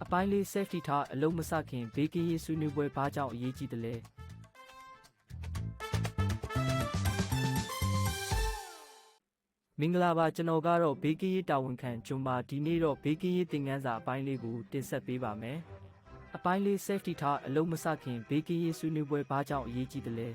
အပိုင်းလေး safety ထားအလုံးမစခင်ဘေးကင်းရေးဆွေးနွေးပွဲဘာကြောင့်အရေးကြီးတယ်လဲမင်္ဂလာပါကျွန်တော်ကတော့ဘေးကင်းရေးတာဝန်ခံဂျွန်ပါဒီနေ့တော့ဘေးကင်းရေးသင်ခန်းစာအပိုင်းလေးကိုတင်ဆက်ပေးပါမယ်အပိုင်းလေး safety ထားအလုံးမစခင်ဘေးကင်းရေးဆွေးနွေးပွဲဘာကြောင့်အရေးကြီးတယ်လဲ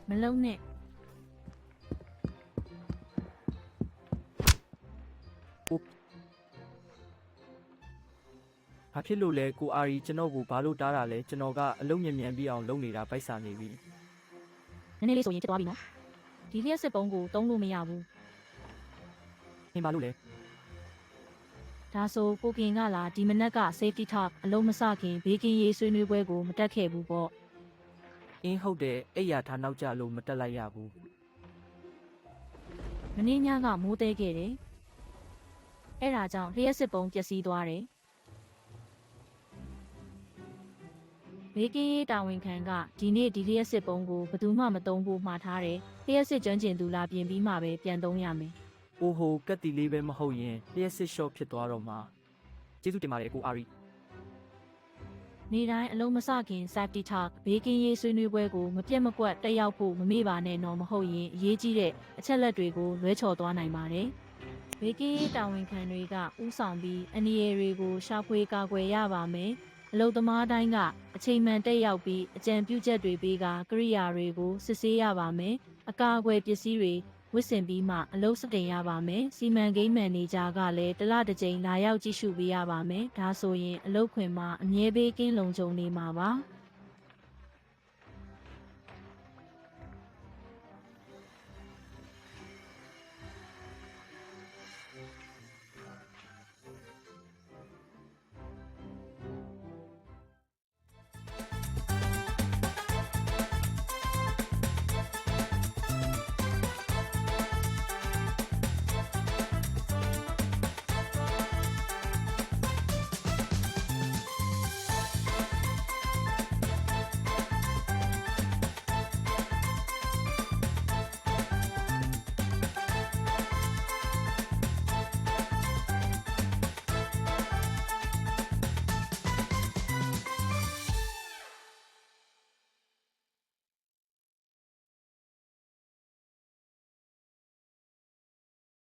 မလုံးနဲ့ဘာဖြစ်လို့လဲကိုအာရီကျွန်တော်ကိုဘာလို့တားတာလဲကျွန်တော်ကအလုံးမြန်မြန်ပြီးအောင်လုပ်နေတာပိုက်စာနေပြီနည်းနည်းလေးဆိုရင်ဖြစ်သွားပြီနော်ဒီလျှက်စစ်ပုံးကိုတုံးလို့မရဘူးဟင်ဘာလို့လဲဒါဆိုကိုကင်ကလာဒီမနက်က safety talk အလုံးမစခင်ဘေးကင်းရေးဆွေးနွေးပွဲကိုမတက်ခဲ့ဘူးပေါ့အင်းဟုတ်တယ်အဲ့ရထားနောက်ကျလို့မတက်လိုက်ရဘူးမင်းညကမိုးတဲခဲ့တယ်အဲ့ဒါကြောင့်လျှက်စစ်ပုံးပျက်စီးသွားတယ်ဘေးကင်းရေးတာဝန်ခံကဒီနေ့ဒီလျှက်စစ်ပုံးကိုဘယ်သူမှမသုံးဖို့မှာထားတယ်လျှက်စစ်ကျွမ်းကျင်သူလာပြင်ပြီးမှပဲပြန်သုံးရမယ်အိုဟိုကတ်တီလေးပဲမဟုတ်ရင်လျှက်စစ် short ဖြစ်သွားတော့မှာကျေးဇူးတင်ပါတယ်ကိုအာရီနေ့တိုင်းအလုံးမစခင် safety talk ဘေးကင်းရေးဆွေးနွေးပွဲကိုမပြတ်မကွက်တက်ရောက်ဖို့မမေ့ပါနဲ့တော့မဟုတ်ရင်အရေးကြီးတဲ့အချက်လက်တွေကိုလွဲချော်သွားနိုင်ပါတယ်။ဘေးကင်းရေးတာဝန်ခံတွေကဥဆောင်ပြီးအန္တရာယ်တွေကိုရှာဖွေကာကွယ်ရပါမယ်။အလုပ်သမားတိုင်းကအချိန်မှန်တက်ရောက်ပြီးအကြံပြုချက်တွေပေးကကိရိယာတွေကိုစစ်ဆေးရပါမယ်။အကာအကွယ်ပစ္စည်းတွေဝစ်ဆင်ပြီးမှအလုပ်စတင်ရပါမယ်။စီမံကိန်းမန်နေဂျာကလည်းတစ်လတစ်ကြိမ်လာရောက်ကြည့်ရှုပေးရပါမယ်။ဒါဆိုရင်အလုပ်ခွင်မှာအမြဲဘေးကင်းလုံခြုံနေမှာပါ။